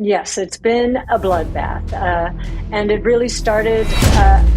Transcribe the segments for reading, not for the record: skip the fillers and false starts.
Yes, it's been a bloodbath. And it really started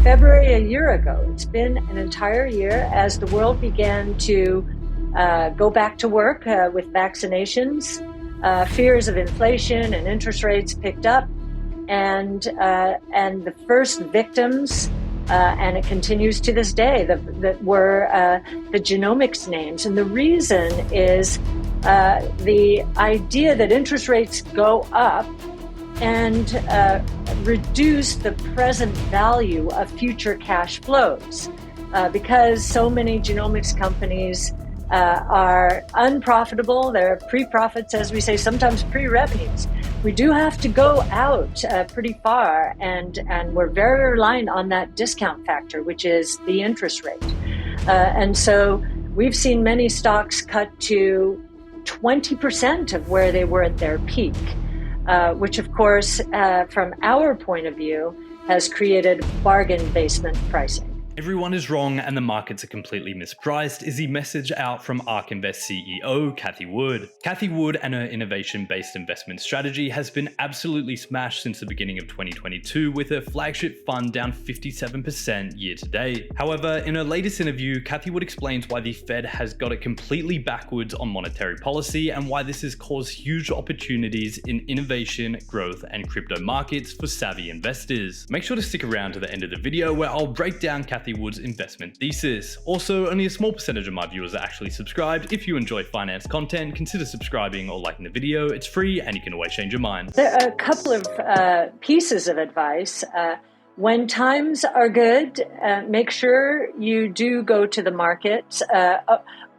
February a year ago. It's been an entire year as the world began to go back to work with vaccinations. Fears of inflation and interest rates picked up, and the first victims, and it continues to this day, that were the genomics names. And the reason is the idea that interest rates go up and reduce the present value of future cash flows. Because so many genomics companies are unprofitable, they're pre-profits, as we say, sometimes pre-revenues. We do have to go out pretty far, and we're very reliant on that discount factor, which is the interest rate. And so we've seen many stocks cut to 20% of where they were at their peak, which of course, from our point of view, has created bargain basement pricing. Everyone is wrong and the markets are completely mispriced is the message out from Ark Invest CEO Cathie Wood. Cathie Wood and her innovation-based investment strategy has been absolutely smashed since the beginning of 2022, with her flagship fund down 57% year to date. However, in her latest interview, Cathie Wood explains why the Fed has got it completely backwards on monetary policy and why this has caused huge opportunities in innovation, growth, and crypto markets for savvy investors. Make sure to stick around to the end of the video where I'll break down Cathie Wood's investment thesis. Also, only a small percentage of my viewers are actually subscribed. If you enjoy finance content, consider subscribing or liking the video. It's free and you can always change your mind. There are a couple of pieces of advice. When times are good, make sure you do go to the market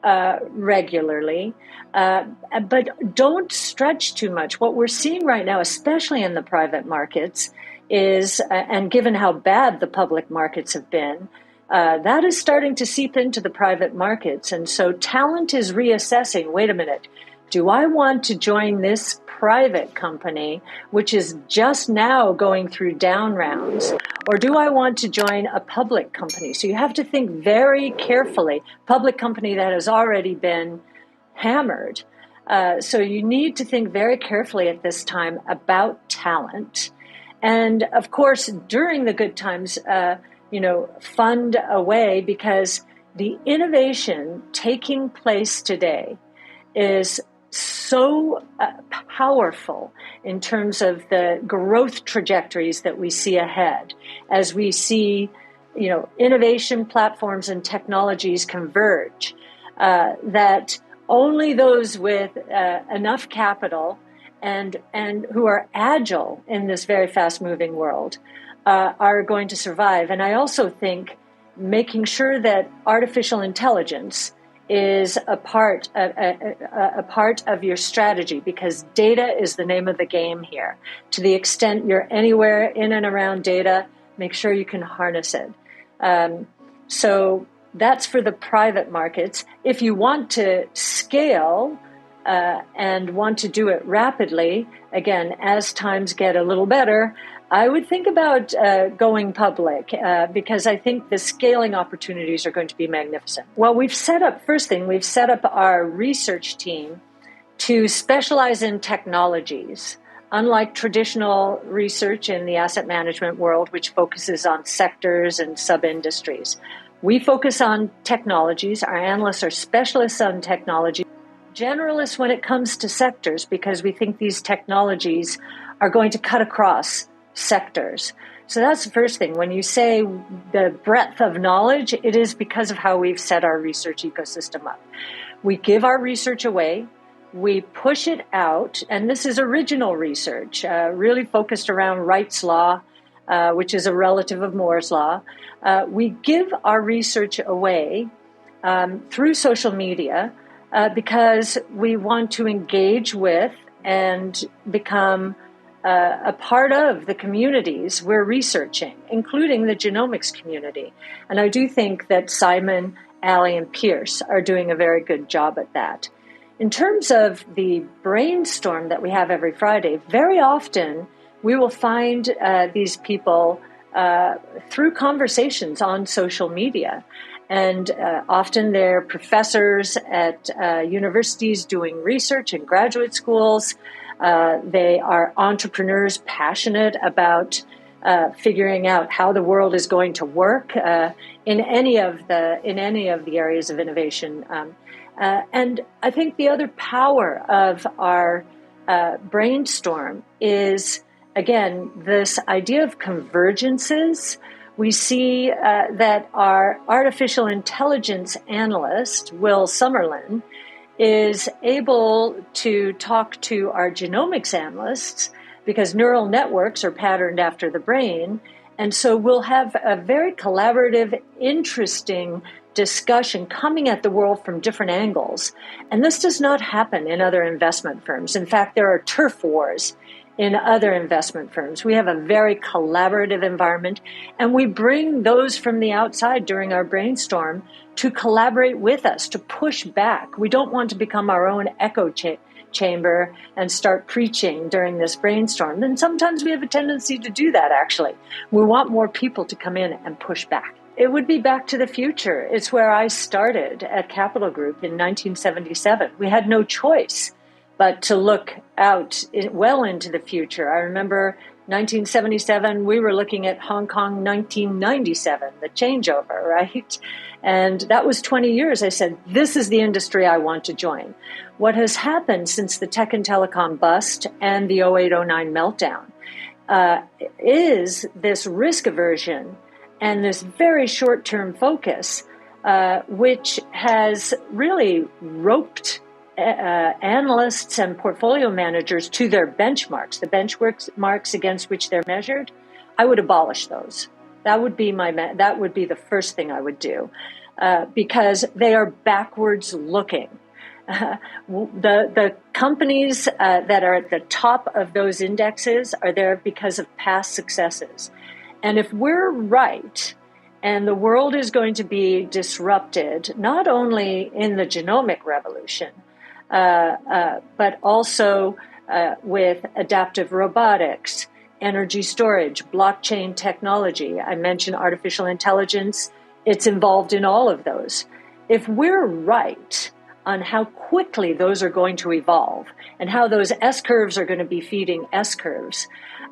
regularly, but don't stretch too much. What we're seeing right now, especially in the private markets, is, and given how bad the public markets have been, that is starting to seep into the private markets. And so talent is reassessing, wait a minute, do I want to join this private company, which is just now going through down rounds, or do I want to join a public company? So you have to think very carefully, public company that has already been hammered. So you need to think very carefully at this time about talent. And of course, during the good times, fund away, because the innovation taking place today is so powerful in terms of the growth trajectories that we see ahead as we see, innovation platforms and technologies converge, that only those with enough capital and who are agile in this very fast-moving world are going to survive. And I also think making sure that artificial intelligence is a part of your strategy, because data is the name of the game here. To the extent you're anywhere in and around data, make sure you can harness it. So that's for the private markets. If you want to scale, and want to do it rapidly, again, as times get a little better, I would think about going public, because I think the scaling opportunities are going to be magnificent. Well, we've set up our research team to specialize in technologies. Unlike traditional research in the asset management world, which focuses on sectors and sub-industries, we focus on technologies. Our analysts are specialists on technology. Generalists when it comes to sectors, because we think these technologies are going to cut across sectors. So that's the first thing. When you say the breadth of knowledge, it is because of how we've set our research ecosystem up. We give our research away, we push it out, and this is original research, really focused around Wright's Law, which is a relative of Moore's Law. We give our research away through social media, because we want to engage with and become a part of the communities we're researching, including the genomics community. And I do think that Simon, Ali, and Pierce are doing a very good job at that. In terms of the brainstorm that we have every Friday, very often we will find these people through conversations on social media. And often they're professors at universities doing research in graduate schools. They are entrepreneurs passionate about figuring out how the world is going to work in any of the areas of innovation. And I think the other power of our brainstorm is, again, this idea of convergences. We see that our artificial intelligence analyst, Will Summerlin, is able to talk to our genomics analysts because neural networks are patterned after the brain. And so we'll have a very collaborative, interesting discussion coming at the world from different angles. And this does not happen in other investment firms. In fact, there are turf wars in other investment firms. We have a very collaborative environment, and we bring those from the outside during our brainstorm to collaborate with us, to push back. We don't want to become our own echo chamber and start preaching during this brainstorm. And sometimes we have a tendency to do that, actually. We want more people to come in and push back. It would be Back to the Future. It's where I started at Capital Group in 1977. We had no choice but to look out well into the future. I remember 1977, we were looking at Hong Kong 1997, the changeover, right? And that was 20 years. I said, this is the industry I want to join. What has happened since the tech and telecom bust and the 08-09 meltdown is this risk aversion and this very short-term focus, which has really roped analysts and portfolio managers to their benchmarks, the benchmarks against which they're measured. I would abolish those. That would be the first thing I would do, because they are backwards looking. The companies that are at the top of those indexes are there because of past successes. And if we're right, and the world is going to be disrupted, not only in the genomic revolution, but also with adaptive robotics, energy storage, blockchain technology. I mentioned artificial intelligence. It's involved in all of those. If we're right on how quickly those are going to evolve and how those S-curves are going to be feeding S-curves,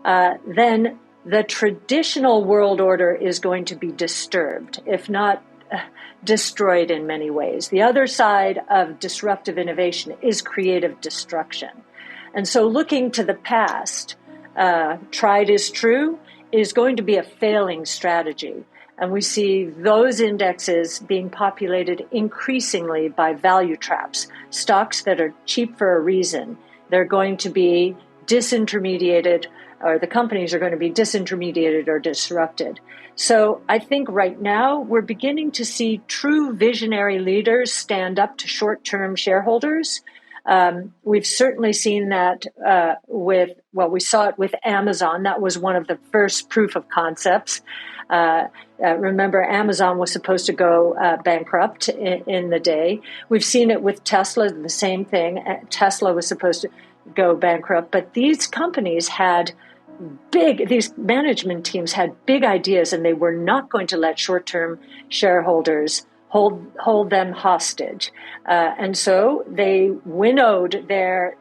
then the traditional world order is going to be disturbed, if not destroyed in many ways. The other side of disruptive innovation is creative destruction. And so looking to the past, tried is true, is going to be a failing strategy. And we see those indexes being populated increasingly by value traps, stocks that are cheap for a reason. They're going to be disintermediated, or the companies are going to be disintermediated or disrupted. So I think right now we're beginning to see true visionary leaders stand up to short-term shareholders. We've certainly seen that we saw it with Amazon. That was one of the first proof of concepts. Remember, Amazon was supposed to go bankrupt in the day. We've seen it with Tesla, the same thing. Tesla was supposed to go bankrupt, but these companies had these management teams had big ideas, and they were not going to let short-term shareholders hold them hostage. And so they winnowed their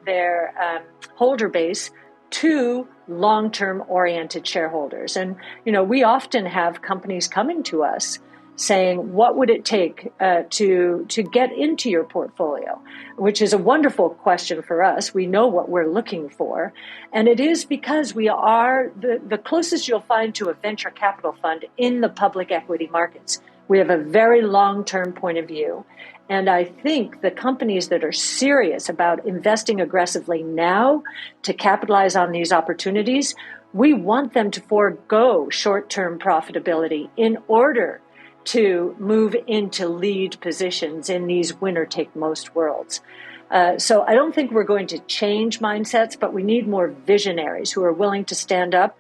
holder base to long-term oriented shareholders. And, we often have companies coming to us saying, what would it take to get into your portfolio? Which is a wonderful question for us. We know what we're looking for. And it is because we are the closest you'll find to a venture capital fund in the public equity markets. We have a very long-term point of view. And I think the companies that are serious about investing aggressively now to capitalize on these opportunities, we want them to forego short-term profitability in order to move into lead positions in these winner-take-most worlds. So I don't think we're going to change mindsets, but we need more visionaries who are willing to stand up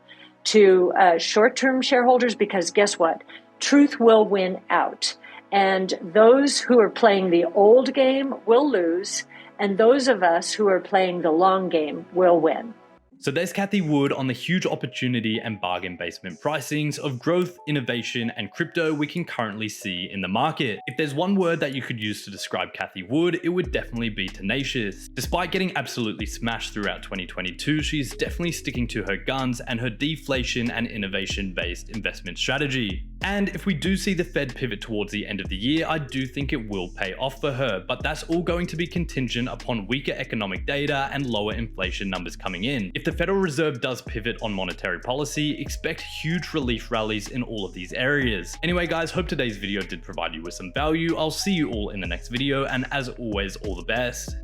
to short-term shareholders, because guess what? Truth will win out. And those who are playing the old game will lose, and those of us who are playing the long game will win. So there's Cathie Wood on the huge opportunity and bargain basement pricings of growth, innovation, and crypto we can currently see in the market. If there's one word that you could use to describe Cathie Wood, it would definitely be tenacious. Despite getting absolutely smashed throughout 2022, she's definitely sticking to her guns and her deflation and innovation-based investment strategy. And if we do see the Fed pivot towards the end of the year, I do think it will pay off for her, but that's all going to be contingent upon weaker economic data and lower inflation numbers coming in. If the Federal Reserve does pivot on monetary policy, expect huge relief rallies in all of these areas. Anyway guys, hope today's video did provide you with some value. I'll see you all in the next video, and as always, all the best.